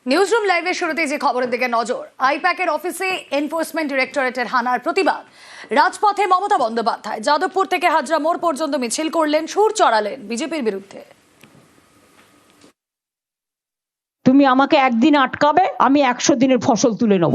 Newsroom লাইভের শুরুতেই যে খবরের দিকে নজর, আইপ্যাকের অফিসে এনফোর্সমেন্ট ডিরেক্টরেটের হানার প্রতিবাদ। রাজপথে মমতা বন্দ্যোপাধ্যায় যাদবপুর থেকে হাজরা মোড় পর্যন্ত মিছিল করলেন, সুর চড়ালেন বিজেপির বিরুদ্ধে। তুমি আমাকে একদিন আটকাবে, আমি 100 দিনের ফসল তুলে নেব।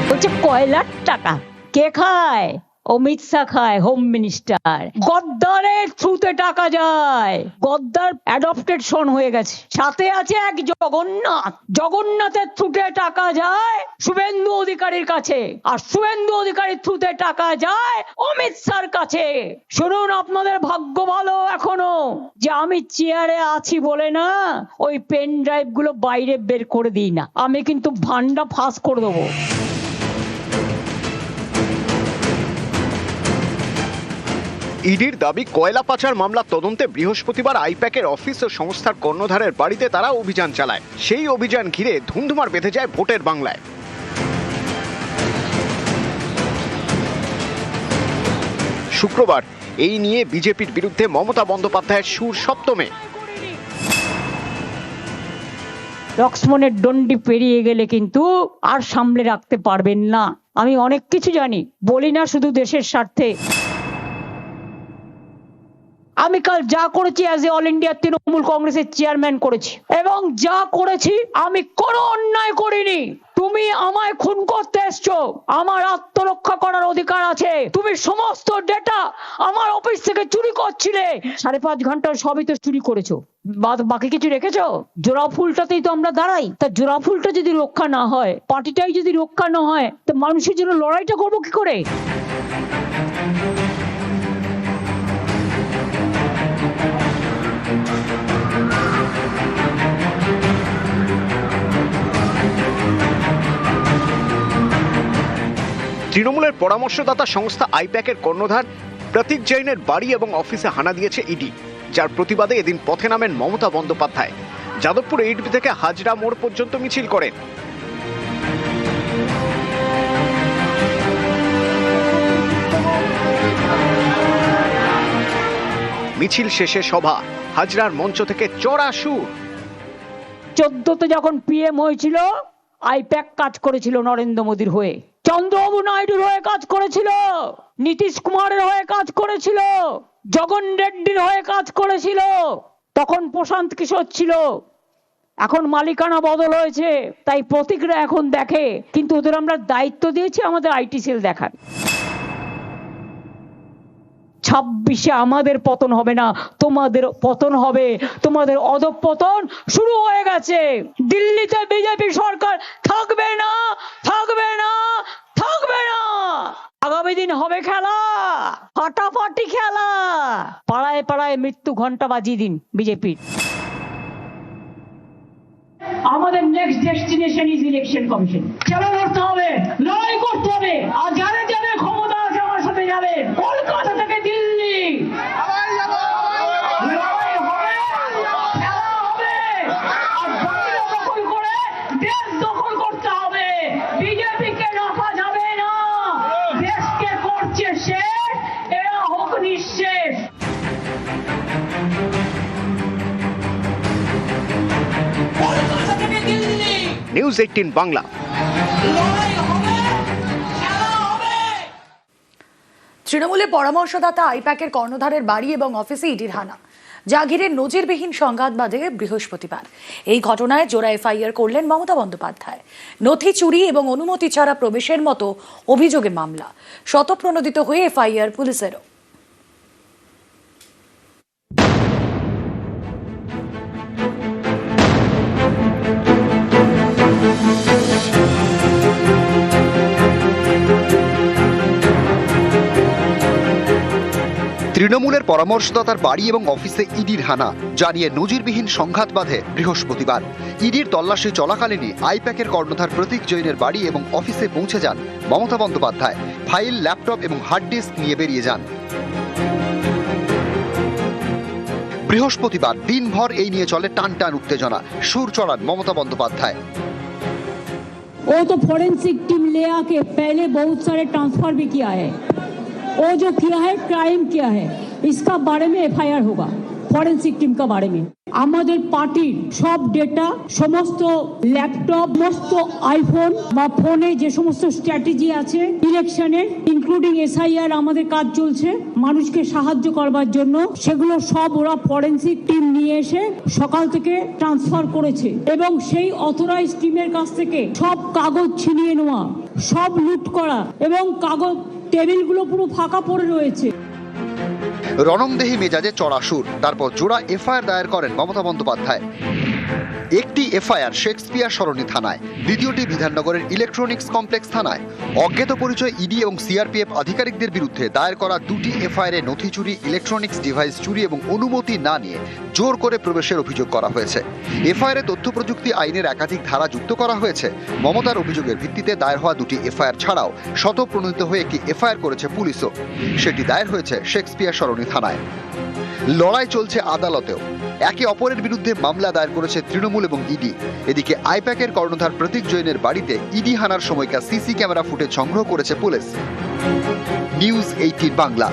বলছে কয়লার টাকা কে খায়? অমিত শাহ খায়, হোম মিনিস্টার। গদ্দারের থ্রুতে টাকা যায়, গদ্দার অ্যাডপ্টেড সন হয়ে গেছে। সাথে আছে এক জগন্নাথ, জগন্নাথের থ্রুতে টাকা যায় শুভেন্দু অধিকারীর কাছে, আর শুভেন্দু অধিকারীর থ্রুতে টাকা যায় অমিত শাহর কাছে। শুনুন, আপনাদের ভাগ্য ভালো এখনো যে আমি চেয়ারে আছি বলে না ওই পেন ড্রাইভ গুলো বাইরে বের করে দিই না, আমি কিন্তু ভান্ডা ফাঁস করে দেবো। ইডির দাবি, কয়লা পাচার মামলা তদন্তে বৃহস্পতিবার আইপ্যাকের অফিস ও সংস্থার কর্ণধারের বাড়িতে তারা অভিযান চালায়। সেই অভিযান ঘিরে ধুন্ধুমার বেঁধে যায় ভোটের বাংলায়। শুক্রবার এই নিয়ে বিজেপির বিরুদ্ধে মমতা বন্দ্যোপাধ্যায়ের সুর সপ্তমে। লক্ষ্মণের দণ্ডি পেরিয়ে গেলে কিন্তু আর সামলে রাখতে পারবেন না। আমি অনেক কিছু জানি, বলি না শুধু দেশের স্বার্থে। আমি কাল যা করেছি as a all India Trinamool কংগ্রেসের চেয়ারম্যান করেছি, এবং যা করেছি আমি কোনো অন্যায় করিনি। তুমি আমায় খুন করতে এসছো, আমার আত্মরক্ষা করার অধিকার আছে। তুমি সমস্ত ডেটা আমার অফিস থেকে চুরি করছিলে, 5.5 ঘন্টা সবই তো চুরি করেছো, বাকি কিছু রেখেছো? জোড়া ফুলটাতেই তো আমরা দাঁড়াই। তা জোড়া ফুলটা যদি রক্ষা না হয়, পার্টিটাই যদি রক্ষা না হয়, তো মানুষের জন্য লড়াইটা করবো কি করে? তৃণমূলের পরামর্শদাতা সংস্থা আইপ্যাকের কর্ণধার প্রতীক জৈনের বাড়ি এবং অফিসে হানা দিয়েছে ইডি, যার প্রতিবাদে এদিন পথে নামেন মমতা বন্দ্যোপাধ্যায়। যাদবপুর এইডবি থেকে হাজরা মোড় পর্যন্ত মিছিল করেন। মিছিল শেষে সভা, হাজরার মঞ্চ থেকে চড়া সুর। 14তে যখন পিএম হয়েছিল, আইপ্যাক কাজ করেছিল নরেন্দ্র মোদীর হয়ে, চন্দ্রবাবু নাইডুর হয়ে কাজ করেছিল, নীতিশ কুমারের হয়ে কাজ করেছিল, জগন রেড্ডির হয়ে কাজ করেছিল। তখন প্রশান্ত কিশোর ছিল। এখন মালিকানা বদল হয়েছে, তাই প্রতীকরা এখন দেখে, কিন্তু ওদের আমরা দায়িত্ব দিয়েছি আমাদের আইটি সেল দেখার। 26-এ আমাদের পতন হবে না, তোমাদের পতন হবে। তোমাদের অধঃপতন শুরু হয়ে গেছে। দিল্লিতে বিজেপি সরকার থাকবে না, থাকবে না, থাকবে না। আগামী দিন হবে খেলা, ফাটাফাটি খেলা। পাড়ায় পাড়ায় মৃত্যু ঘন্টা বাজিয়ে দিন বিজেপির। আমাদের next destination is election commission. খেলা করতে হবে, লড়াই করতে হবে, আর যারা যারা ক্ষমতা আছে আমার সাথে যাবে। কলকাতা থেকে দিল্লি লড়াই হবে, খেলা হবে, আর বাকিরা দখল করে দেশ দখল করতে হবে। বিজেপিকে রাখা যাবে না, দেশকে করছে শেষ, এরা হোক নিঃশেষ। নিউজ 18 বাংলা। তৃণমূলের পরামর্শদাতা আইপ্যাকের কর্ণধারের বাড়ি এবং অফিসে ইডির হানা, যা ঘিরে নজিরবিহীন সংঘাত বাধে বৃহস্পতিবার। এই ঘটনায় জোড়া এফআইআর করলেন মমতা বন্দ্যোপাধ্যায়। নথি চুরি এবং অনুমতি ছাড়া প্রবেশের মতো অভিযোগে মামলা, স্বতঃপ্রণোদিত হয়ে এফআইআর পুলিশেরও। তৃণমূলের পরামর্শদাতার বাড়ি এবং অফিসে ইডির হানা, জানিয়ে নজিরবিহীন সংঘাত বাধে বৃহস্পতিবার। ইডির তল্লাশি চলাকালীনই আইপ্যাকের কর্ণধার প্রতীক জৈনের বাড়ি এবং অফিসে পৌঁছে যান মমতা বন্দ্যোপাধ্যায়। ফাইল, ল্যাপটপ এবং হার্ড ডিস্ক নিয়ে বেরিয়ে যান। বৃহস্পতিবার দিনভর এই নিয়ে চলে টানটান উত্তেজনা। সুর চড়ান মমতা বন্দ্যোপাধ্যায়। वो तो फॉरेंसिक टीम ले आके पहले बहुत सारे ट्रांसफर भी किया है। वो जो किया है क्राइम किया है, इसका बारे में एफआईआर होगा फॉरेंसिक टीम का बारे में। আমাদের পার্টির সব ডেটা, সমস্ত ল্যাপটপ, সমস্ত আইফোন বা ফোনে যে সমস্ত স্ট্র্যাটেজি আছে ইলেকশনের, ইনক্লুডিং এসআইআর আমাদের কাজ চলছে মানুষকে সাহায্য করবার জন্য, সেগুলো সব ওরা ফরেন্সিক টিম নিয়ে এসে সকাল থেকে ট্রান্সফার করেছে এবং সেই অথরাইজ টিমের কাছ থেকে সব কাগজ ছিনিয়ে নেওয়া, সব লুট করা এবং কাগজ টেবিলগুলো পুরো ফাঁকা পড়ে রয়েছে। রণংদেহী মেজাজে চড়া সুর, তারপর জোড়া এফআইআর দায়ের করেন মমতা বন্দ্যোপাধ্যায়। একটি এফআইআর শেক্সপিয়ার সরণি থানায়, দ্বিতীয়টি বিধাননগরের ইলেকট্রনিক্স কমপ্লেক্স থানায়। অজ্ঞাত পরিচয় ইডি এবং সিআরপিএফ আধিকারিকদের বিরুদ্ধে দায়ের করা দুটি এফআইআরে নথি চুরি, ইলেকট্রনিক্স ডিভাইস চুরি এবং অনুমতি না নিয়ে জোর করে প্রবেশের অভিযোগ করা হয়েছে। এফআইআরে তথ্য প্রযুক্তি আইনের একাধিক ধারা যুক্ত করা হয়েছে। মমতার অভিযোগের ভিত্তিতে দায়ের হওয়া দুটি এফআইআর ছাড়াও স্বতঃপ্রণোদিত হয়ে একটি এফআইআর করেছে পুলিশও। সেটি দায়ের হয়েছে শেক্সপিয়ার সরণি থানায়। লড়াই চলছে আদালতেও। একে অপরের বিরুদ্ধে মামলা দায়ের করেছে তৃণমূল এবং ইডি। এদিকে আইপ্যাকের কর্ণধার প্রতীক জৈনের বাড়িতে ইডি হানার সময়কার সিসি ক্যামেরা ফুটেজ সংগ্রহ করেছে পুলিশ। নিউজ 18 বাংলা।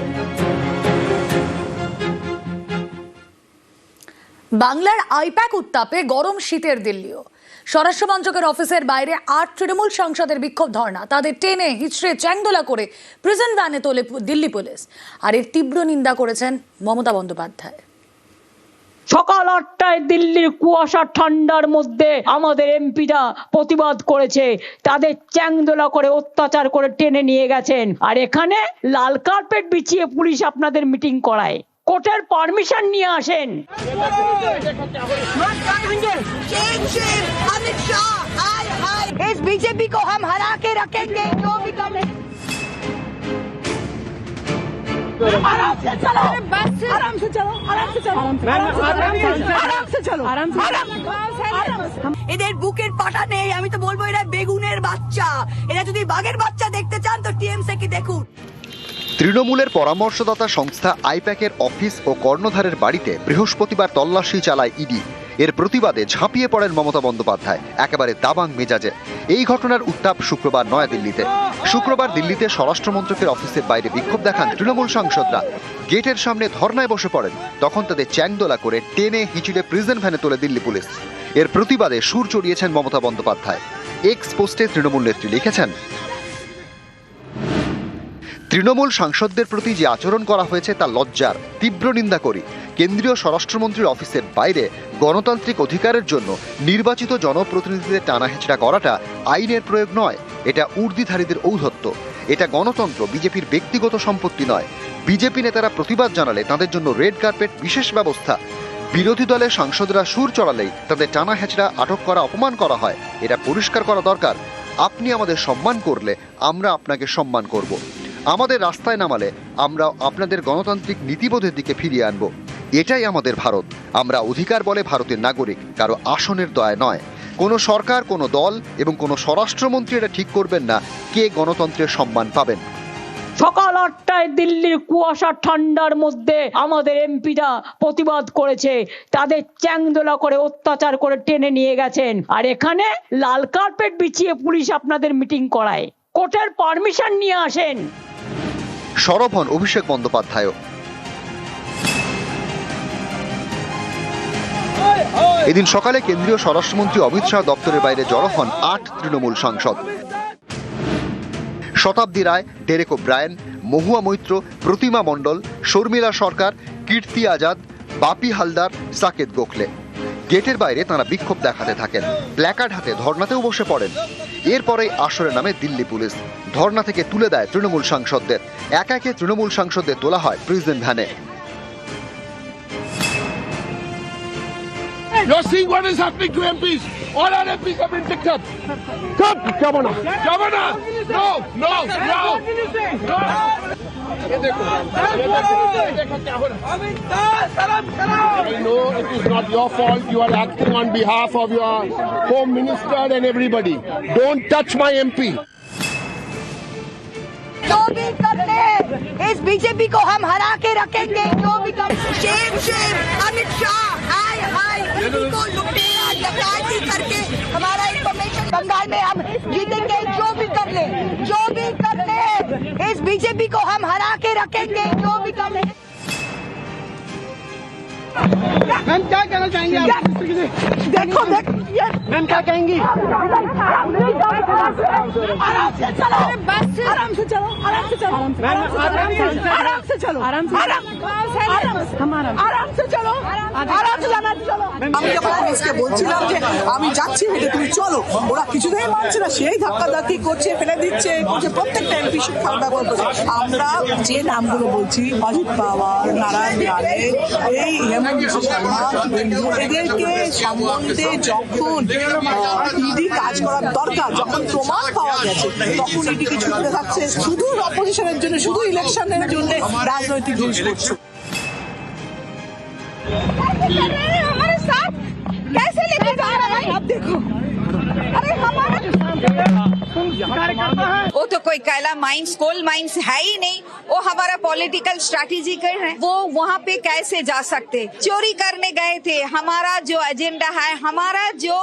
বাংলার আইপ্যাক উত্তাপে গরম শীতের দিল্লিও। স্বরাষ্ট্র মন্ত্রকের অফিসের বাইরে 8 তৃণমূল সাংসদের বিক্ষোভ ধর্ণা, তাদের টেনে হিচড়ে চ্যাংদোলা করে প্রিজন ভ্যানে তোলে দিল্লি পুলিশ। আর এর তীব্র নিন্দা করেছেন মমতা বন্দ্যোপাধ্যায়। সকাল 8টায় দিল্লির কুয়াশা ঠান্ডার মধ্যে আমাদের এমপিরা প্রতিবাদ করেছে, তাদের চ্যাংদোলা করে অত্যাচার করে টেনে নিয়ে গেছেন। আর এখানে লাল কার্পেট বিছিয়ে পুলিশ আপনাদের মিটিং করায়, কোর্টের পারমিশন নিয়ে আসেন। अमित शाह हाय हाय, इस बीजेपी को हम हरा के रखेंगे जो भी करे। आराम से चलो, आराम से चलो, आराम से चलो, आराम से चलो, आराम से। এদের বুকের পাটা নেই, আমি তো বলবো এরা বেগুনের বাচ্চা। এরা যদি বাঘের বাচ্চা দেখতে চান তো টিএমসি কি দেখুন। তৃণমূলের পরামর্শদাতা সংস্থা আইপ্যাকের অফিস ও কর্ণধারের বাড়িতে বৃহস্পতিবার তল্লাশি চালায় ইডি। এর প্রতিবাদে ঝাঁপিয়ে পড়েন মমতা বন্দ্যোপাধ্যায় একেবারে দাবাং মেজাজে। এই ঘটনার উত্তাপ শুক্রবার নয়াদিল্লিতে। শুক্রবার দিল্লিতে স্বরাষ্ট্রমন্ত্রকের অফিসের বাইরে বিক্ষোভ দেখান তৃণমূল সাংসদরা। গেটের সামনে ধর্নায় বসে পড়েন। তখন তাদের চ্যাংদোলা করে টেনে হিচড়ে প্রিজন ভ্যানে তোলে দিল্লি পুলিশ। এর প্রতিবাদে সুর চড়িয়েছেন মমতা বন্দ্যোপাধ্যায়। এক্স পোস্টে তৃণমূল নেত্রী লিখেছেন, তৃণমূল সাংসদদের প্রতি যে আচরণ করা হয়েছে তা লজ্জার, তীব্র নিন্দা করি। কেন্দ্রীয় স্বরাষ্ট্রমন্ত্রীর অফিসের বাইরে গণতান্ত্রিক অধিকারের জন্য নির্বাচিত জনপ্রতিনিধিদের টানা হেঁচড়া করাটা আইনের প্রয়োগ নয়, এটা ঊর্ধ্বধারীদের ঔদ্ধত্য। এটা গণতন্ত্র, বিজেপির ব্যক্তিগত সম্পত্তি নয়। বিজেপি নেতারা প্রতিবাদ জানালে তাদের জন্য রেড কার্পেট বিশেষ ব্যবস্থা। বিরোধী দলের সাংসদরা সুর চড়ালেই তাদের টানা হেঁচড়া, আটক করা, অপমান করা হয়। এটা পরিষ্কার করা দরকার। আপনি আমাদের সম্মান করলে আমরা আপনাকে সম্মান করব। আমাদের রাস্তায় নামালে আমরা আপনাদের গণতান্ত্রিক নীতিবোধের দিকে ফিরিয়ে আনব। এটাই আমাদের ভারত। আমরা অধিকার বলে ভারতের নাগরিক, কারো আসনের দয়া নয়। কোনো সরকার, কোনো দল এবং কোনো স্বরাষ্ট্রমন্ত্রী এটা ঠিক করবেন না কে গণতন্ত্রের সম্মান পাবেন। সকাল 8টায় দিল্লির কুয়াশা ঠান্ডার মধ্যে আমাদের এমপিরা প্রতিবাদ করেছে, তাদের চ্যাংদোলা করে অত্যাচার করে টেনে নিয়ে গেছেন। আর এখানে লাল কার্পেট বিছিয়ে পুলিশ আপনাদের মিটিং করায়, কোর্টের পারমিশন নিয়ে আসেন। সরব হন অভিষেক বন্দ্যোপাধ্যায়। এদিন সকালে কেন্দ্রীয় স্বরাষ্ট্রমন্ত্রী অমিত শাহ দপ্তরের বাইরে জড়ো হন 8 তৃণমূল সাংসদ। শতাব্দী রায়, ডেরেক ওব্রায়েন, মহুয়া মৈত্র, প্রতিমা মণ্ডল, শর্মিলা সরকার, কীর্তি আজাদ, বাপি হালদার, সাকেত গোখলে। গেটের বাইরে তাঁরা বিক্ষোভ দেখাতে থাকেন। প্ল্যাকার্ড হাতে ধর্নাতেও বসে পড়েন। এরপরেই আসরে নামে দিল্লি পুলিশ। ধর্না থেকে তুলে দেয় তৃণমূল সাংসদদের। একে একে তৃণমূল সাংসদদের তোলা হয় প্রিজন ভ্যানে। You're seeing what is happening to MPs. All our MPs have been picked up. Come, Governor. Governor. No, no, no. No. I know it is not your fault. You are acting on behalf of your Home Minister and everybody. Don't touch my MP. जो भी कर ले, इस BJP को हम हरा के रखेंगे जो भी कर। शेम शेम, अमित शाह हाय हाय, इनको लुटेरा डकैती करके हमारा इंफॉर्मेशन बंगाल में हम जीते मैम क्या कहना चाहेंगे आप? देखो मैम क्या कहेंगी? आराम से चलो, आराम से चलो, आराम से चलो, आराम से चलो, आराम से चलो, आराम से जाना चलो। আমি যখন পুলিশকে বলছিলাম যে আমি যাচ্ছি হেঁটে, তুমি চলো, ওরা কিছুতেই মানছে না, সেই ধাক্কাধাক্কি করছে, ফেলে দিচ্ছে, করছে, প্রত্যেকটা এমপি খারাপ ব্যবহার করছে। আমরা যে নামগুলো বলছি, অজিত পাওয়ার, নারায়ণ রানে, এই হেমন্ত শর্মা, এদেরকে সম্বন্ধে যখন ইডি কাজ করার দরকার, যখন প্রমাণ পাওয়া গেছে, তখন ইডি কিছু করে থাকছে, শুধু অপোজিশনের জন্য, শুধু ইলেকশনের জন্য রাজনৈতিক জিনিস করছে। हमारे साथ कैसे लेके जा रहे हैं? अब देखो, अरे हमारे वो तो कोई कैला माइंस कोल माइंस है ही नहीं, वो हमारा पॉलिटिकल स्ट्रैटेजी कर रहे हैं। वो वहाँ पे कैसे जा सकते? चोरी करने गए थे। हमारा जो एजेंडा है, हमारा जो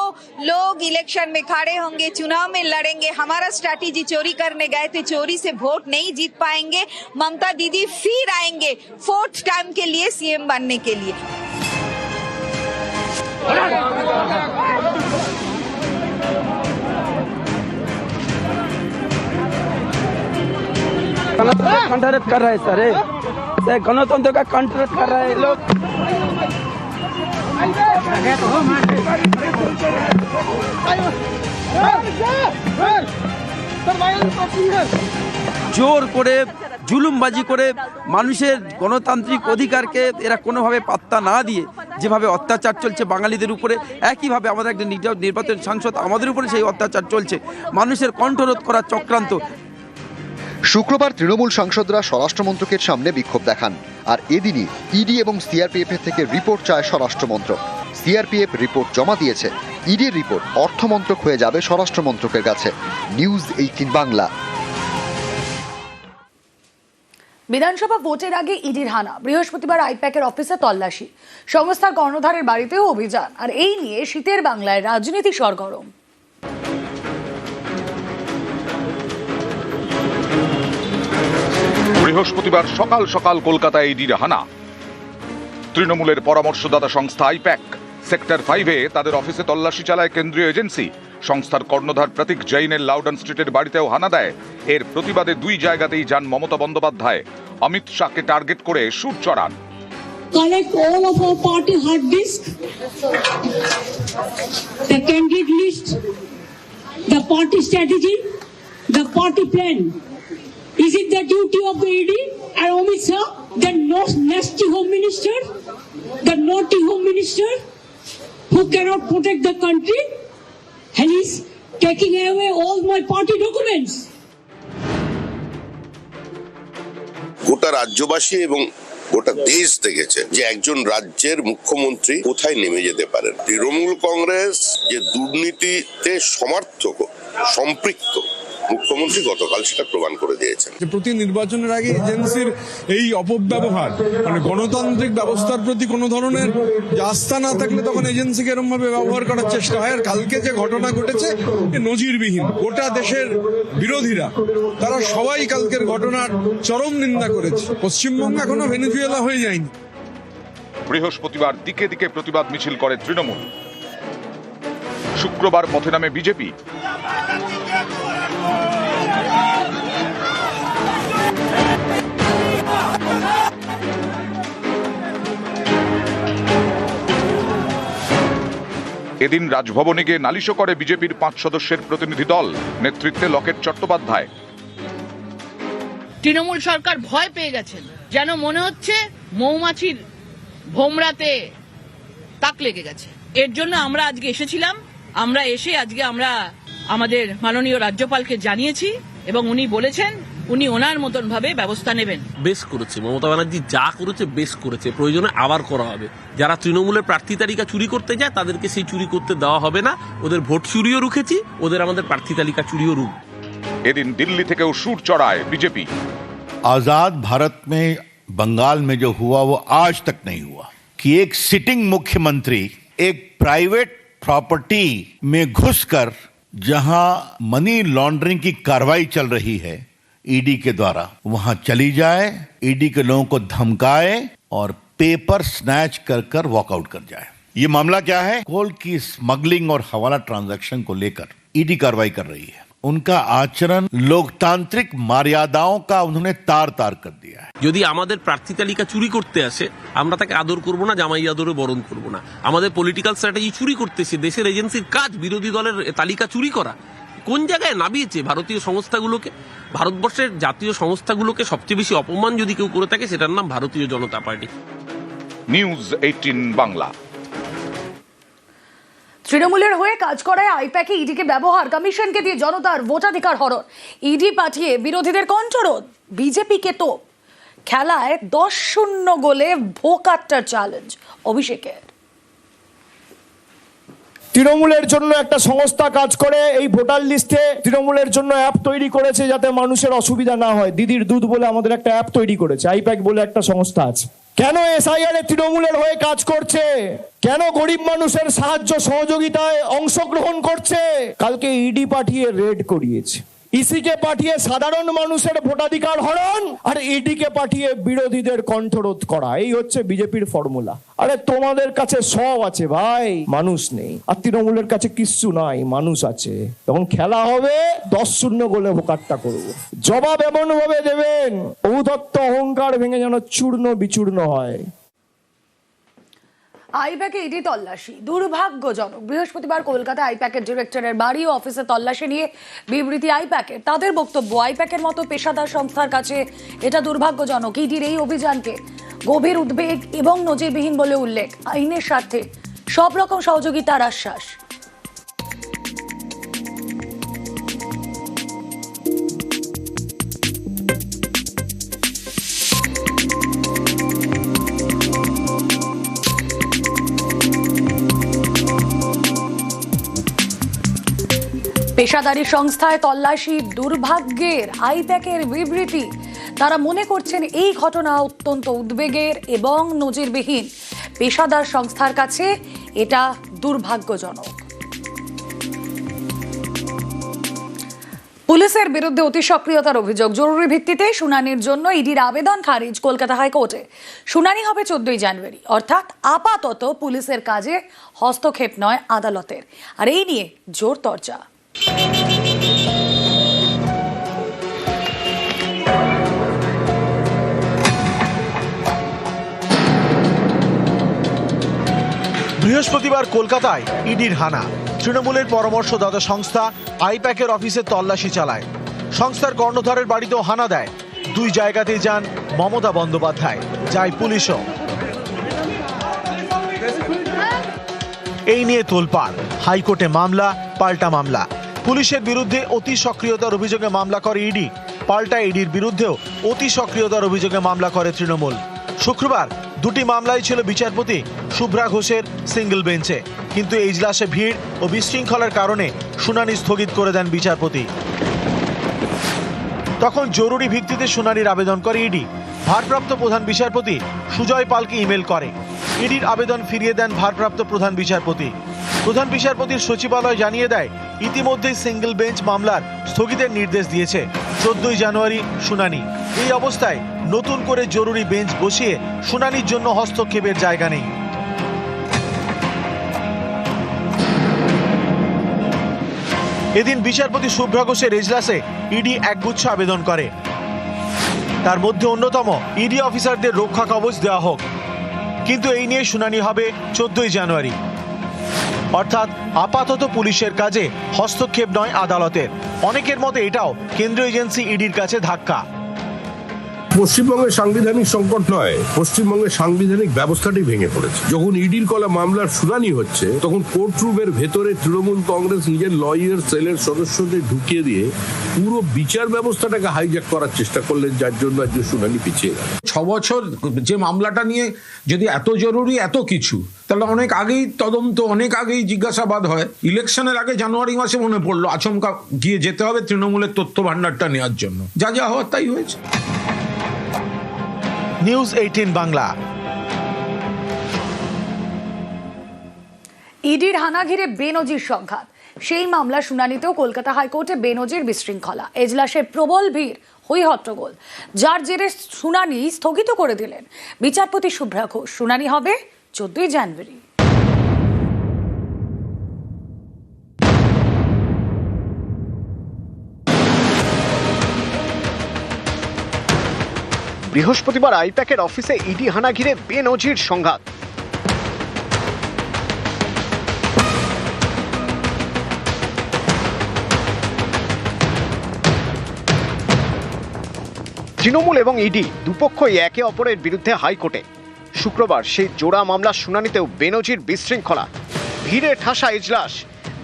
लोग इलेक्शन में खड़े होंगे, चुनाव में लड़ेंगे, हमारा स्ट्रैटेजी चोरी करने गए थे, चोरी से वोट नहीं जीत पाएंगे। ममता दीदी फिर आएंगे 4th टाइम के लिए सीएम बनने के लिए। कंटरत कर रहे सर, गणतंत्र का कंटरत कर रहे हैं लोग। জোর করে জুলুমবাজি করে মানুষের গণতান্ত্রিক অধিকারকে এরা কোনোভাবে পাত্তা না দিয়ে যেভাবে অত্যাচার চলছে বাঙালিদের উপরে, একইভাবে আমাদের একজন নির্বাচন সাংসদ, আমাদের উপরে সেই অত্যাচার চলছে, মানুষের কণ্ঠরোধ করার চক্রান্ত। শুক্রবার তৃণমূল সাংসদরা স্বরাষ্ট্রমন্ত্রকের সামনে বিক্ষোভ দেখান, আর এদিনই ইডি এবং সিআরপিএফ এর থেকে রিপোর্ট চায় স্বরাষ্ট্রমন্ত্রক। সিআরপিএফ রিপোর্ট জমা দিয়েছে, ইডির রিপোর্ট অর্থমন্ত্রক হয়ে যাবে স্বরাষ্ট্রমন্ত্রকের কাছে। নিউজ 18 বাংলা। বিধানসভা ভোটের আগে ইডির হানা, বৃহস্পতিবার আইপ্যাকের অফিসে তল্লাশি, সংস্থার কর্ণধারের বাড়িতেও অভিযান, আর এই নিয়ে শীতের বাংলায় রাজনীতি সরগরম। বৃহস্পতিবার সকাল সকাল কলকাতায় ইডির হানা। তৃণমূলের পরামর্শদাতা সংস্থা আইপ্যাক সেক্টর 5-এ তাদের অফিসে তল্লাশি চালায় কেন্দ্রীয় এজেন্সি। সংস্থার কর্ণধার প্রতীক জৈনের লাউডন স্ট্রিটের বাড়িতেও হানা দেয়। এর প্রতিবাদে দুই জায়গাতেই যান মমতা বন্দ্যোপাধ্যায়। অমিত শাহকে টার্গেট করে shoot চড়ান। Collect all of our party hard disk, the candidate list, the party strategy, the party plan. Is it the duty of the ED and Amit Shah, the nasty home minister, the naughty home minister, who cannot protect the country, and he's taking away all my party documents? গোটা রাজ্যবাসী এবং গোটা দেশ দেখেছে যে একজন রাজ্যের মুখ্যমন্ত্রী কোথায় নেমে যেতে পারেন। তৃণমূল কংগ্রেস যে দুর্নীতিতে সমর্থক সম্পৃক্ত, মুখ্যমন্ত্রী গতকাল সেটা প্রমাণ করে দিয়েছেন। প্রতি নির্বাচনের আগে এজেন্সির এই অপব্যবহার, মানে গণতান্ত্রিক ব্যবস্থার প্রতি কোনো ধরনের আস্থা না থাকলে তখন এজেন্সিকে এরকম ভাবে ব্যবহার করার চেষ্টা হয়। আর কালকে যে ঘটনা ঘটেছে নজিরবিহীন। গোটা দেশের বিরোধীরা তারা সবাই কালকের ঘটনার চরম নিন্দা করেছে। পশ্চিমবঙ্গ এখনো ভেনেজুয়েলা হয়ে যায়নি। বৃহস্পতিবার দিকে দিকে প্রতিবাদ মিছিল করে তৃণমূল। শুক্রবার পথে নামে বিজেপি। এদিন রাজভবনে গিয়ে নালিশও করে বিজেপির 5 সদস্যের প্রতিনিধি দল, নেতৃত্বে লকেট চট্টোপাধ্যায়। তৃণমূল সরকার ভয় পেয়ে গেছেন, যেন মনে হচ্ছে মৌমাছির ভোমরাতে তাক লেগে গেছে। এর জন্য আমরা আজকে এসেছিলাম। আমরা এসে আজকে আমরা আমাদের মাননীয় রাজ্যপালকে জানিয়েছি এবং উনি বলেছেন উনি ওনার মতন ভাবে ব্যবস্থা নেবেন। বেশ করেছে মমতা ব্যানার্জি, যা করেছে বেশ করেছে, প্রয়োজনে আবার করা হবে। যারা তৃণমূলের প্রার্থী তালিকা চুরি করতে যায় তাদেরকে সেই চুরি করতে দেওয়া হবে না। ওদের ভোট চুরিও রুখেছি, ওদের আমাদের প্রার্থী তালিকা চুরিও রুখ। এদিন দিল্লি থেকেও শুট চড়ায় বিজেপি। आजाद भारत में बंगाल में जो हुआ वो आज तक नहीं हुआ कि एक सिटिंग मुख्यमंत्री एक प्राइवेट प्रॉपर्टी में घुसकर जहां मनी लॉन्ड्रिंग की कार्रवाई चल रही है ईडी के द्वारा, वहां चली जाए, ईडी के लोगों को धमकाए और पेपर स्नैच कर कर वॉकआउट कर जाए। ये मामला क्या है? कोल की स्मगलिंग और हवाला ट्रांजैक्शन को लेकर ईडी कार्रवाई कर रही है। उनका आचरण लोकतांत्रिक मर्यादाओं का उन्होंने तार तार कर दिया है। যদি আমাদের প্রার্থী তালিকা চুরি করতে আসে আমরা তাকে আদর করব না, জামাই আদরে বরণ করব না। আমাদের পলিটিক্যাল স্ট্র্যাটেজি চুরি করতেছে, দেশের এজেন্সির কাজ বিরোধী দলের তালিকা চুরি করা। কোন জায়গায় নামিয়েছে ভারতীয় সংস্থাগুলোকে? ভারতবর্ষের জাতীয় সংস্থাগুলোকে সবচেয়ে বেশি অপমান যদি কেউ করে থাকে সেটার নাম ভারতীয় জনতা পার্টি। নিউজ 18 বাংলা। তৃণমূলের হয়ে কাজ করায় আইপ্যাকে ইডিকে ব্যবহার, কমিশনকে দিয়ে জনতার ভোটাধিকার হরণ, ইডি পাঠিয়ে বিরোধীদের কণ্ঠরোধ, বিজেপিকে তো খেলায় 10-0 গোলে ভোকাট্টার চ্যালেঞ্জ অভিষেকের। তৃণমূলের জন্য একটা সংস্থা কাজ করে এই ভোটার লিস্টে তৃণমূলের জন্য অ্যাপ তৈরি করেছে যাতে মানুষের অসুবিধা না হয়। দিদির দুধ বলে আমাদের একটা অ্যাপ তৈরি করেছে, আইপ্যাক বলে একটা সংস্থা আছে। কেন এসআইআর এ তৃণমূলের হয়ে কাজ করছে? কেন গরিব মানুষের সাহায্য সহযোগিতায় অংশগ্রহণ করছে? কালকে ইডি পাঠিয়ে রেড করিয়েছে, ইসিকে পাঠিয়ে সাধারণ মানুষের ভোটাধিকার হরণ, আর ইডিকে পাঠিয়ে বিরোধীদের কণ্ঠরোধ করা। এই হচ্ছে বিজেপির ফর্মুলা। আরে তোমাদের কাছে সব আছে ভাই, মানুষ নেই। আর তৃণমূলের কাছে কিচ্ছু নাই, মানুষ আছে। তখন খেলা হবে 10-0 গোলে ভোকাট্টা করবো। জবাব এমন ভাবে দেবেন ঔদ্ধত্য অহংকার ভেঙে যেন চূর্ণ বিচূর্ণ হয়। আইপ্যাকে ইডি তল্লাশি দুর্ভাগ্যজনক। বৃহস্পতিবার কলকাতায় আইপ্যাকের ডিরেক্টরের বাড়ি ও অফিসে তল্লাশি নিয়ে বিবৃতি আইপ্যাকের। তাদের বক্তব্য, আইপ্যাকের মতো পেশাদার সংস্থার কাছে এটা দুর্ভাগ্যজনক। ইডির এই অভিযানকে গভীর উদ্বেগ এবং নজিরবিহীন বলে উল্লেখ। আইনের স্বার্থে সব রকম সহযোগিতার আশ্বাস। পেশাদারি সংস্থায় তল্লাশি দুর্ভাগ্যের, আইপ্যাকের বিবৃতি। তারা মনে করছেন এই ঘটনা অত্যন্ত উদ্বেগের এবং নজিরবিহীন। পেশাদার সংস্থার কাছে এটা দুর্ভাগ্যজনক। পুলিশের বিরুদ্ধে অতি সক্রিয়তার অভিযোগ, জরুরি ভিত্তিতে শুনানির জন্য ইডির আবেদন খারিজ কলকাতা হাইকোর্টে। শুনানি হবে 14 জানুয়ারি, অর্থাৎ আপাতত পুলিশের কাজে হস্তক্ষেপ নয় আদালতের। আর এই নিয়ে জোর চর্চা। বৃহস্পতিবার কলকাতায় ইডির হানা। তৃণমূলের পরামর্শদাতা সংস্থা আইপ্যাকের অফিসে তল্লাশি চালায়। সংস্থার কর্ণধারের বাড়িতেও হানা দেয়। দুই জায়গাতেই যান মমতা বন্দ্যোপাধ্যায়, যায় পুলিশও। এই নিয়ে তোলপাড়, হাইকোর্টে মামলা, পাল্টা মামলা। পুলিশের বিরুদ্ধে অতি সক্রিয়তার অভিযোগে মামলা করে ইডি, পাল্টা ইডির বিরুদ্ধেও অতি সক্রিয়তার অভিযোগে মামলা করে তৃণমূল। শুক্রবার দুটি মামলাই ছিল বিচারপতি শুভ্রা ঘোষের সিঙ্গেল বেঞ্চে, কিন্তু এজলাসে ভিড় ও বিশৃঙ্খলার কারণে শুনানি স্থগিত করে দেন বিচারপতি। তখন জরুরি ভিত্তিতে শুনানির আবেদন করে ইডি। ভারপ্রাপ্ত প্রধান বিচারপতি সুজয় পালকে ইমেল করে। ইডির আবেদন ফিরিয়ে দেন ভারপ্রাপ্ত প্রধান বিচারপতি। প্রধান বিচারপতির সচিবালয় জানিয়ে দেয় ইতিমধ্যেই সিঙ্গেল বেঞ্চ মামলার স্থগিতের নির্দেশ দিয়েছে। 14 জানুয়ারি শুনানি। এই অবস্থায় নতুন করে জরুরি বেঞ্চ বসিয়ে শুনানির জন্য হস্তক্ষেপের জায়গা নেই। এদিন বিচারপতি শুভ্রা ঘোষের এজলাসে ইডি একগুচ্ছ আবেদন করে। তার মধ্যে অন্যতম ইডি অফিসারদের রক্ষা কবচ দেওয়া হোক, কিন্তু এই নিয়ে শুনানি হবে 14 জানুয়ারি। অর্থাৎ আপাতত পুলিশের কাজে হস্তক্ষেপ নয় আদালতের। অনেকের মতে এটাও কেন্দ্রীয় এজেন্সি ইডির কাছে ধাক্কা। পশ্চিমবঙ্গের সাংবিধানিক সংকট নয়, পশ্চিমবঙ্গের সাংবিধানিক ব্যবস্থাটি ভেঙে পড়েছে। যখন ইডির কলা মামলার শুনানি হচ্ছে তখন কোর্ট রুমের ভেতরে তৃণমূল কংগ্রেস নিজের লয়ার সেলের সদস্যদের ঢুকিয়ে দিয়ে পুরো বিচার ব্যবস্থাটাকে হাইজ্যাক করার চেষ্টা করলেন, যার জন্য আজ শুনানি পিছিয়ে গেল। 6 বছর যে মামলাটা নিয়ে যদি এত জরুরি এত কিছু, তাহলে অনেক আগেই তদন্ত, অনেক আগেই জিজ্ঞাসাবাদ হয়। ইলেকশনের আগে জানুয়ারি মাসে মনে পড়লো আচমকা গিয়ে যেতে হবে তৃণমূলের তথ্য ভান্ডারটা নেওয়ার জন্য। যা যা হওয়ার তাই হয়েছে। নিউজ 18 বাংলা। ইডির হানা ঘিরে বেনজির সংঘাত। সেই মামলা শুনানিতেও কলকাতা হাইকোর্টে বেনজির বিশৃঙ্খলা, এজলাসের প্রবল ভিড়, হই হট্টগোল, যার জেরে শুনানি স্থগিত করে দিলেন বিচারপতি শুভ্রা ঘোষ। শুনানি হবে 14 জানুয়ারি। বৃহস্পতিবার আইপ্যাকের অফিসে ইডি হানা ঘিরে বেনজির সংঘাত। তৃণমূল এবং ইডি দুপক্ষই একে অপরের বিরুদ্ধে হাইকোর্টে। শুক্রবার সেই জোড়া মামলার শুনানিতেও বেনজির বিশৃঙ্খলা, ভিড়ে ঠাসা এজলাস।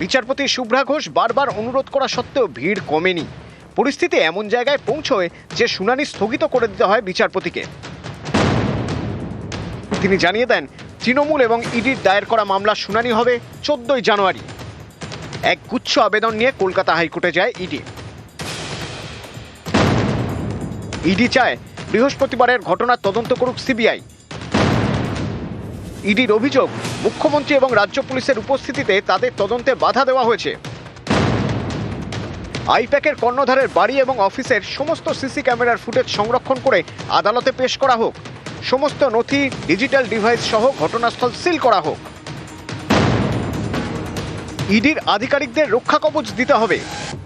বিচারপতি শুভ্রা ঘোষ বারবার অনুরোধ করা সত্ত্বেও ভিড় কমেনি। পরিস্থিতি এমন জায়গায় পৌঁছয় যে শুনানি স্থগিত করে দিতে হয় বিচারপতিকে। তিনি জানিয়ে দেন, তৃণমূল এবং ইডির দায়ের করা মামলার শুনানি হবে 14 জানুয়ারি। এক গুচ্ছ আবেদন নিয়ে কলকাতা হাইকোর্টে যায় ইডি। ইডি চায় বৃহস্পতিবারের ঘটনার তদন্ত করুক সিবিআই। ইডির অভিযোগ, মুখ্যমন্ত্রী এবং রাজ্য পুলিশের উপস্থিতিতে তাদের তদন্তে বাধা দেওয়া হয়েছে। আইপ্যাকের কর্ণধারের বাড়ি এবং অফিসের সমস্ত সিসি ক্যামেরার ফুটেজ সংরক্ষণ করে আদালতে পেশ করা হোক। সমস্ত নথি, ডিজিটাল ডিভাইস সহ ঘটনাস্থল সিল করা হোক। ইডির আধিকারিকদের রক্ষা কবচ দিতে হবে।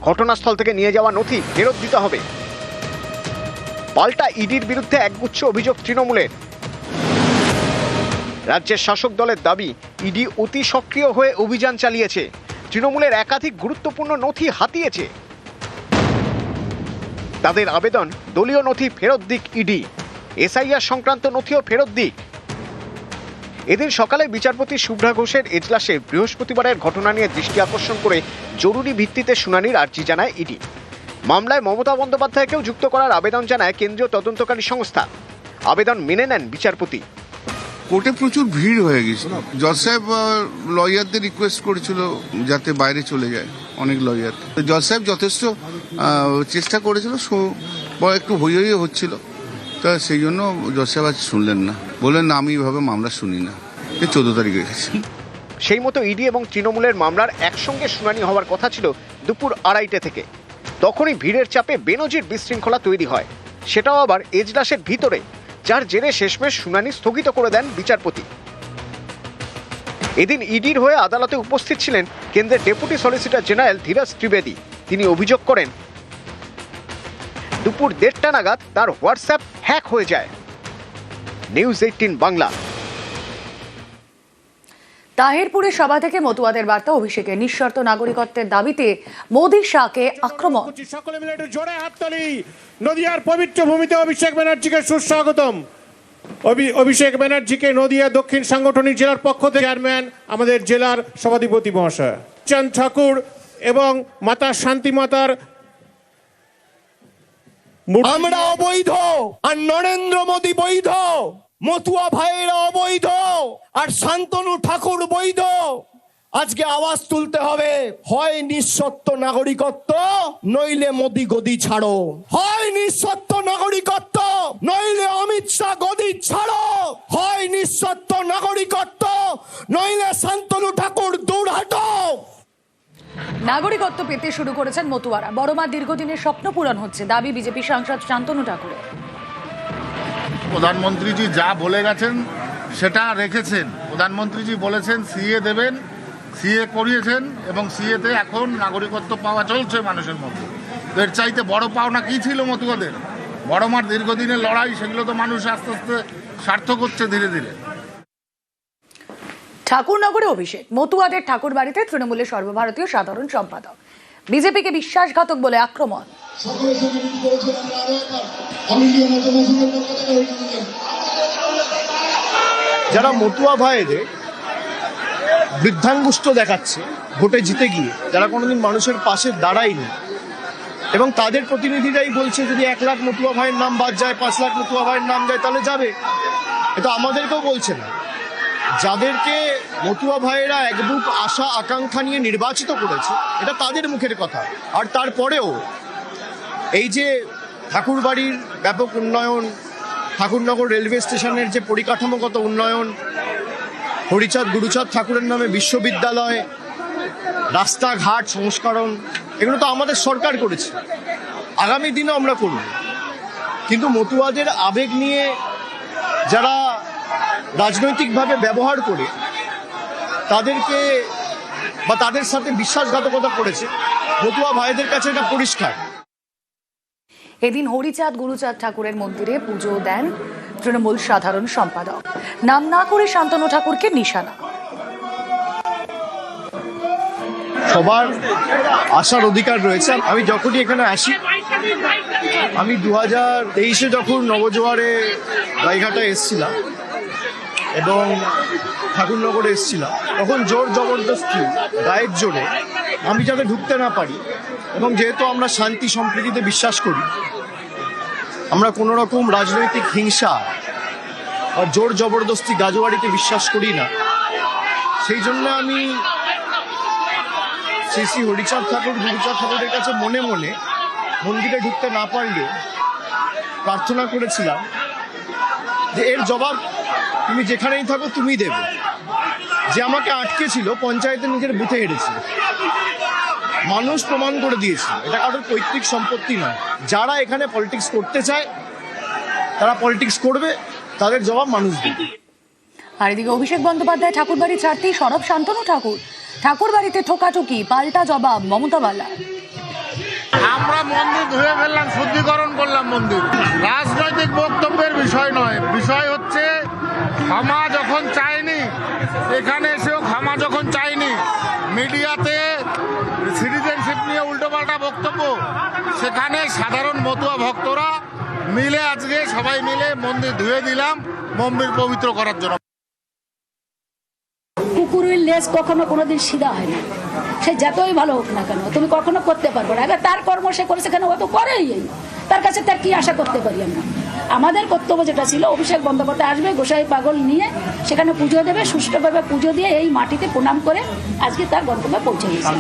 ঘটনাস্থল থেকে নিয়ে যাওয়া নথি ফেরত দিতে হবে। পাল্টা ইডির বিরুদ্ধে একগুচ্ছ অভিযোগ তৃণমূলের। রাজ্যের শাসক দলের দাবি, ইডি অতি সক্রিয় হয়ে অভিযান চালিয়েছে, তৃণমূলের একাধিক গুরুত্বপূর্ণ নথি হাতিয়েছে। তাদের আবেদন, দলীয় নথি ফেরত দিক ইডি, এসআইআর সংক্রান্ত নথিও ফেরত দিক। এদিন সকালে বিচারপতি শুভ্রা ঘোষের এজলাসে বৃহস্পতিবারের ঘটনা নিয়ে দৃষ্টি আকর্ষণ করে জরুরি ভিত্তিতে শুনানির আর্জি জানায় ইডি। মামলায় মমতা বন্দ্যোপাধ্যায়কেও যুক্ত করার আবেদন জানায় কেন্দ্রীয় তদন্তকারী সংস্থা। আবেদন মেনে নেন বিচারপতি। কোর্টে প্রচুর ভিড় হয়ে গেছিল। জজ সাহেব লয়ারদের রিকোয়েস্ট করেছিল যাতে বাইরে চলে যায়, অনেক লয়ার। জজ সাহেব যথেষ্ট চেষ্টা করেছিল, একটু হই হই হচ্ছিল, তা সেই জন্য জজ সাহেব আজ শুনলেন না, বললেন না আমি এভাবে মামলা শুনি না। 14 তারিখে গেছে। সেই মতো ইডি এবং তৃণমূলের মামলার একসঙ্গে শুনানি হওয়ার কথা ছিল দুপুর 2:30 থেকে। তখনই ভিড়ের চাপে বেনজির বিশৃঙ্খলা তৈরি হয়, সেটাও আবার এজলাসের ভিতরে, যার জেরে শেষমেশ শুনানি স্থগিত করে দেন বিচারপতি। এদিন ইডির হয়ে আদালতে উপস্থিত ছিলেন কেন্দ্রের deputy solicitor general Dhiraj Trivedi. তিনি অভিযোগ করেন, দুপুর 1:30 নাগাদ তার হোয়াটসঅ্যাপ হ্যাক হয়ে যায়। নিউজ 18 বাংলা। তাহিরপুরে সভা থেকে মতুয়াদের বার্তা, অভিষেকের নিঃশর্ত নাগরিকত্বের দাবিতে মোদি শাহকে আক্রমণ। সকলে মিলে একটু জোরে হাততালি। নদিয়ার পবিত্র ভূমিতে অভিষেক ব্যানার্জিকে সুস্বাগতম। অভিষেক ব্যানার্জিকে নদিয়া দক্ষিণ সাংগঠনিক জেলার পক্ষ থেকে চেয়ারম্যান, আমাদের জেলার সভাধিপতি মহাশয় চাঁদ ঠাকুর এবং মাতা শান্তি মাতার। আমরা অবৈধ আর নরেন্দ্র মোদী বৈধ, মতুয়া ভাইয়েরা অবৈধ আর শান্তনু ঠাকুর বৈধ। আজকে আওয়াজ তুলতে হবে, হয় নিঃশর্ত নাগরিকত্ব নইলে মোদী গদি ছাড়ো, হয় নিঃশর্ত নাগরিকত্ব নইলে অমিত শাহ গদি ছাড়ো, হয় নিঃশর্ত নাগরিকত্ব নইলে শান্তনু ঠাকুর দূর হাঁটো। নাগরিকত্ব পেতে শুরু করেছেন মতুয়ারা। বড়মার দীর্ঘদিনের স্বপ্ন পূরণ হচ্ছে, দাবি বিজেপি সাংসদ শান্তনু ঠাকুরের। প্রধানমন্ত্রীজি যা বলে গেছেন সেটা রেখেছেন। প্রধানমন্ত্রীজি বলেছেন সিএ দেবেন, সিএ করিয়েছেন এবং সিএতে এখন নাগরিকত্ব পাওয়া চলছে মানুষের মধ্যে। এর চাইতে বড় পাওনা কি ছিল মতুয়াদের? বড়মার দীর্ঘদিনের লড়াই, সেগুলো তো মানুষ আস্তে আস্তে সার্থক হচ্ছে ধীরে ধীরে। ঠাকুরনগরে অভিষেক, মতুয়াদের ঠাকুর বাড়িতে তৃণমূলের সর্বভারতীয় সাধারণ সম্পাদক। বিজেপিকে বিশ্বাসঘাতক বলে আক্রমণ। যারা মতুয়া ভাইদের বৃদ্ধাঙ্গুষ্ঠ দেখাচ্ছে ভোটে জিতে গিয়ে, যারা কোনোদিন মানুষের পাশে দাঁড়ায়নি, এবং তাদের প্রতিনিধিরাই বলছে যদি 1 লাখ মতুয়া ভাইয়ের নাম বাদ যায়, 5 লাখ মতুয়া ভাইয়ের নাম যায়, তাহলে যাবে। এটা আমাদেরকেও বলছে না। যাদেরকে মতুয়া ভাইয়েরা এক বুক আশা আকাঙ্ক্ষা নিয়ে নির্বাচিত করেছে, এটা তাদের মুখের কথা। আর তারপরেও এই যে ঠাকুরবাড়ির ব্যাপক উন্নয়ন, ঠাকুরনগর রেলওয়ে স্টেশনের যে পরিকাঠামোগত উন্নয়ন, হরিচাঁদ গুরুচাঁদ ঠাকুরের নামে বিশ্ববিদ্যালয়, রাস্তাঘাট সংস্করণ, এগুলো তো আমাদের সরকার করেছে, আগামী দিনও আমরা করব। কিন্তু মতুয়াদের আবেগ নিয়ে যারা রাজনৈতিকভাবে ব্যবহার করে তাদেরকে বা তাদের সাথে বিশ্বাসঘাতকতা করেছে, মতুয়া ভাইদের কাছে এটা পরিষ্কার। এদিন হরিচাঁদ গুরুচাঁদ ঠাকুরের মন্দিরে পুজো দেন তৃণমূল সাধারণ সম্পাদক। নাম না করে শান্তনু ঠাকুরকে নিশানা। সবার আসার অধিকার রয়েছে। আমি যখনই এখানে আসি, আমি 2023-এ যখন নবজোয়ারে গাইঘাটায় এসেছিলাম এবং ঠাকুরনগরে এসেছিলাম, তখন জোর জবরদস্তি গায়ের জোরে আমি যাতে ঢুকতে না পারি, এবং যেহেতু আমরা শান্তি সম্প্রীতিতে বিশ্বাস করি, আমরা কোনো রকম রাজনৈতিক হিংসা বা জোর জবরদস্তি গাজোয়ারিতে বিশ্বাস করি না, সেই জন্য আমি শ্রী হরিচাঁদ ঠাকুর গুরুচাঁদ ঠাকুরের কাছে মনে মনে মন্দিরে ঢুকতে না পারলেও প্রার্থনা করেছিলাম যে এর জবাব তুমি যেখানেই থাকো তুমি দেবে। যে আমাকে আটকে ছিল, পঞ্চায়েতে নিজের বুথে হেরেছিল, মানুষ প্রমাণ করে দিয়েছে এটা কারোর পৈতৃক সম্পত্তি নয়। যারা এখানে পলিটিক্স করতে চায় তারা পলিটিক্স করবে, তাদের জবাব মানুষ দেবে। আর এদিকে অভিষেক বন্দ্যোপাধ্যায় ঠাকুরবাড়ি ছাড়তেই সরব শান্তনু ঠাকুর। ঠাকুর বাড়িতে ঠোকাঠুকি, পাল্টা জবাব মমতা বালা। আমরা মন্দির ধুয়ে ফেললাম, শুদ্ধিকরণ করলাম মন্দির। রাজনৈতিক বক্তব্যের বিষয় নয়, বিষয় হচ্ছে ক্ষমা যখন চায়নি, এখানে এসেও ক্ষমা যখন চায়নি, মিডিয়াতে সিটিজেনশিপ নিয়ে উল্টোপাল্টা বক্তব্য, সেখানে সাধারণ মতুয়া ভক্তরা মিলে আজকে সবাই মিলে মন্দির ধুয়ে দিলাম মন্দির পবিত্র করার জন্য। কুকুরের লেজ কখনো কোনোদিন সিধা হয় না, সে যতই ভালো হোক না কেন তুমি কখনো করতে পারবে না। এবার তার কর্ম সে করেছে কেন, ও তো করেই, তার কাছে তার কি আশা করতে পারি আমরা। আমাদের কর্তব্য যেটা ছিল, অভিষেক বন্দ্যোপাধ্যায় আসবে গোসাই পাগল নিয়ে, সেখানে পুজো দেবে, সুষ্ঠুভাবে পুজো দিয়ে এই মাটিতে প্রণাম করে আজকে তার গন্তব্যে পৌঁছে গেছে।